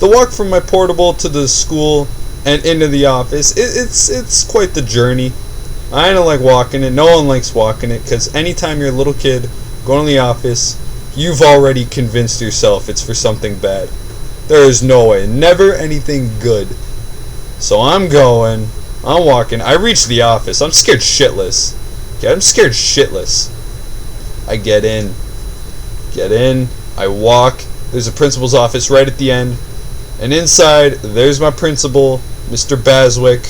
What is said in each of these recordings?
The walk from my portable to the school and into the office, it's quite the journey. I don't like walking it. No one likes walking it, because anytime you're a little kid going to the office, you've already convinced yourself it's for something bad. There is no way. Never anything good. So I'm walking. I reach the office. I'm scared shitless. Okay, I'm scared shitless. I get in. I walk. There's a principal's office right at the end. And inside, there's my principal, Mr. Baswick.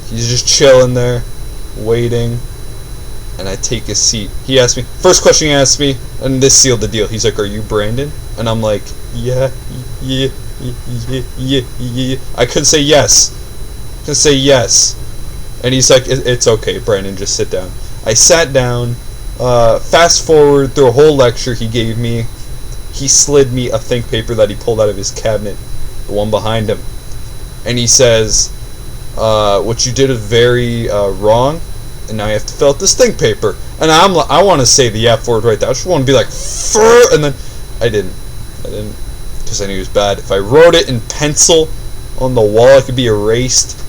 He's just chilling there, waiting. And I take a seat. He asked me, first question he asked me, and this sealed the deal. He's like, "Are you Brandon?" And I'm like, yeah. I could say yes. And he's like, "It's okay, Brandon, just sit down." I sat down. Fast forward through a whole lecture he gave me. He slid me a think paper that he pulled out of his cabinet, the one behind him. And he says, what you did is very wrong, and now you have to fill out this think paper. And I want to say the F word right there. I just want to be like, "Fur," and then I didn't, because I knew it was bad. If I wrote it in pencil on the wall, it could be erased.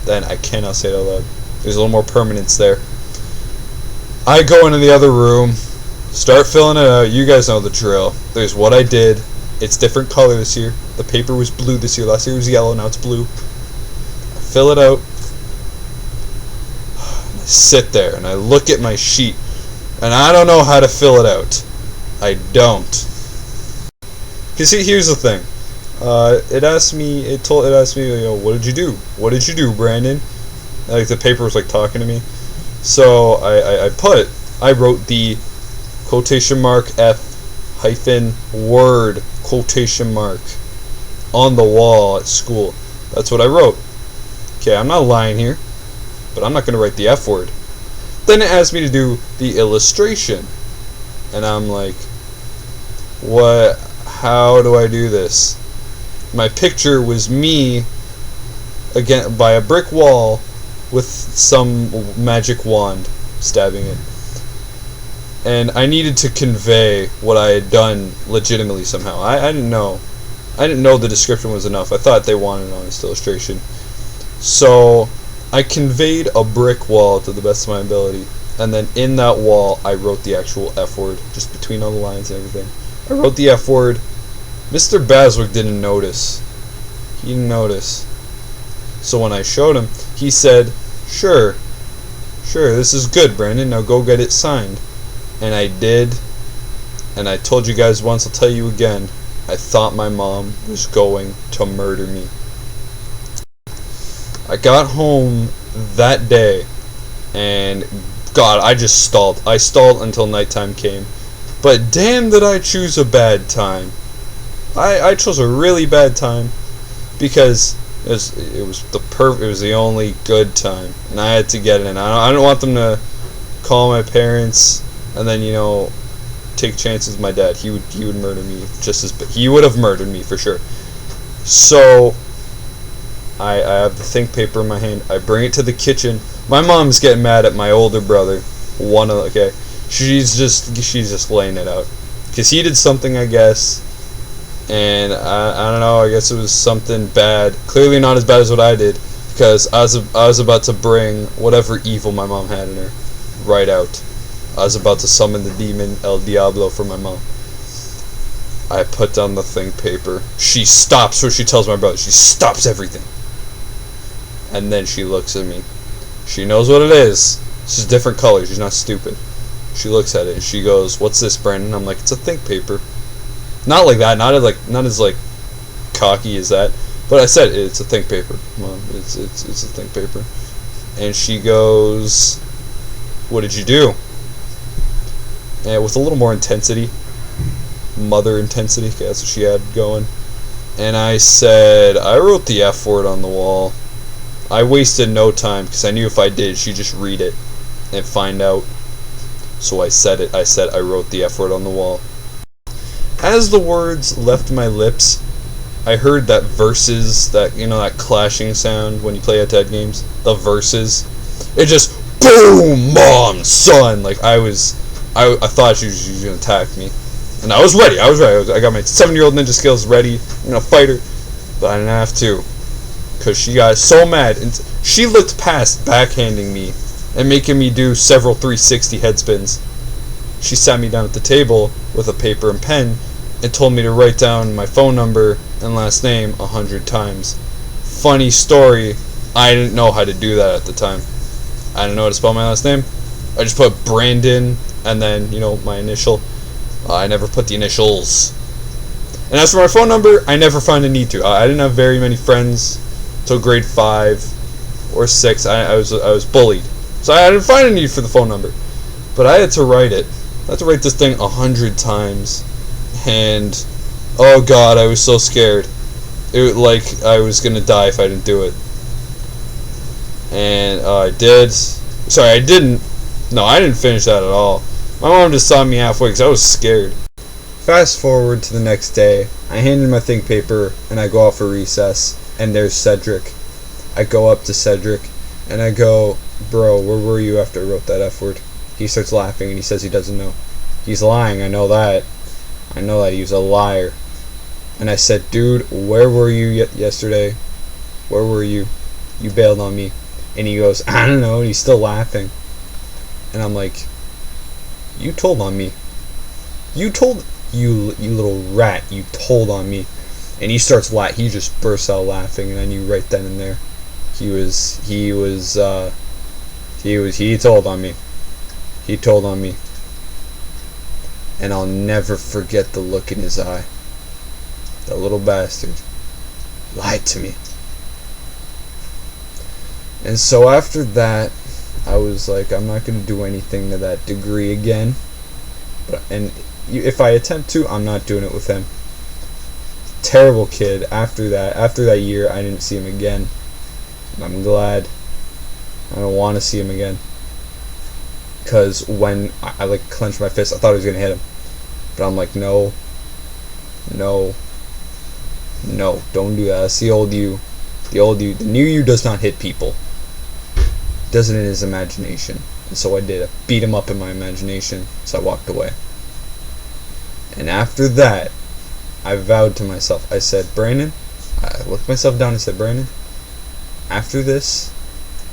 Then I cannot say it out loud. There's a little more permanence there. I go into the other room, start filling it out. You guys know the drill. There's what I did. It's different color this year. The paper was blue this year. Last year it was yellow. Now it's blue. I fill it out. And I sit there and I look at my sheet, and I don't know how to fill it out. I don't. Cause see, here's the thing. It asked me, you know, what did you do? What did you do, Brandon? Like the paper was like talking to me. So I wrote the quotation mark F hyphen word quotation mark on the wall at school. That's what I wrote. Okay, I'm not lying here, but I'm not going to write the F word. Then it asked me to do the illustration, and I'm like, what? How do I do this? My picture was me again by a brick wall with some magic wand stabbing it. And I needed to convey what I had done legitimately somehow. I didn't know. I didn't know the description was enough. I thought they wanted an honest illustration. So I conveyed a brick wall to the best of my ability. And then in that wall, I wrote the actual F word, just between all the lines and everything. I wrote the F word. Mr. Baswick didn't notice. He didn't notice. So when I showed him, he said, Sure, this is good, Brandon. Now go get it signed." And I did. And I told you guys once, I'll tell you again. I thought my mom was going to murder me. I got home that day, and God, I just stalled. I stalled until nighttime came. But damn, did I choose a bad time. I chose a really bad time, because it was the only good time, and I had to get it in. I don't want them to call my parents and then, you know, take chances with my dad. He would murder me he would have murdered me for sure. So I have the think paper in my hand. I bring it to the kitchen. My mom's getting mad at my older brother. She's just laying it out, because he did something, I guess. And I don't know, I guess it was something bad. Clearly not as bad as what I did, because I was about to bring whatever evil my mom had in her right out. I was about to summon the demon El Diablo for my mom. I put down the think paper. She stops, or she tells my brother, she stops everything. And then she looks at me. She knows what it is. It's just different colors. She's not stupid. She looks at it and she goes, "What's this, Brandon?" I'm like, "It's a think paper." Not like that, not as cocky as that, but I said it's a think paper, Mom. It's a think paper. And she goes, "What did you do?" And with a little more intensity, mother intensity, that's what she had going. And I said, "I wrote the F word on the wall." I wasted no time, because I knew if I did, she'd just read it and find out. So I said it. I said I wrote the F word on the wall. As the words left my lips, I heard that verses, that clashing sound when you play at Dead games. The verses. It just boom, Mom, son. Like I thought she was gonna attack me, and I was ready. I got my 7-year-old ninja skills ready. I'm gonna fight her. But I didn't have to, because she got so mad, and she looked past backhanding me and making me do several 360 head spins. She sat me down at the table with a paper and pen and told me to write down my phone number and last name 100 times. Funny story, I didn't know how to do that at the time. I didn't know how to spell my last name. I just put Brandon and then, my initial. I never put the initials. And as for my phone number, I never found a need to. I didn't have very many friends till grade 5 or 6. I was bullied. So I didn't find a need for the phone number. But I had to write it. I had to write this thing 100 times. And, oh god, I was so scared. Like I was going to die if I didn't do it. And I did. Sorry, I didn't. No, I didn't finish that at all. My mom just saw me halfway because I was scared. Fast forward to the next day. I hand in my think paper and I go out for recess. And there's Cedric. I go up to Cedric and I go, bro, where were you after I wrote that F word? He starts laughing and he says he doesn't know. He's lying, I know that. I know that he was a liar. And I said, dude, where were you yesterday? Where were you? You bailed on me. And he goes, I don't know, and he's still laughing. And I'm like, you told on me. You told, you little rat, you told on me. And he starts he just bursts out laughing, and I knew right then and there. He told on me. He told on me. And I'll never forget the look in his eye. That little bastard lied to me. And so after that, I was like, I'm not going to do anything to that degree again. If I attempt to, I'm not doing it with him. Terrible kid. After that year, I didn't see him again. And I'm glad. I don't want to see him again. Because when I clenched my fist, I thought I was going to hit him. But I'm like, no, don't do that. That's the old you. The new you does not hit people. Does it in his imagination. And so I did. I beat him up in my imagination. So I walked away. And after that, I vowed to myself. I said, Brandon, I looked myself down and said, Brandon, after this,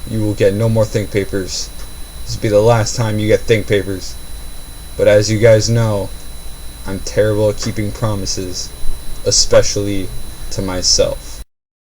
you will get no more think papers. This will be the last time you get think papers. But as you guys know, I'm terrible at keeping promises, especially to myself.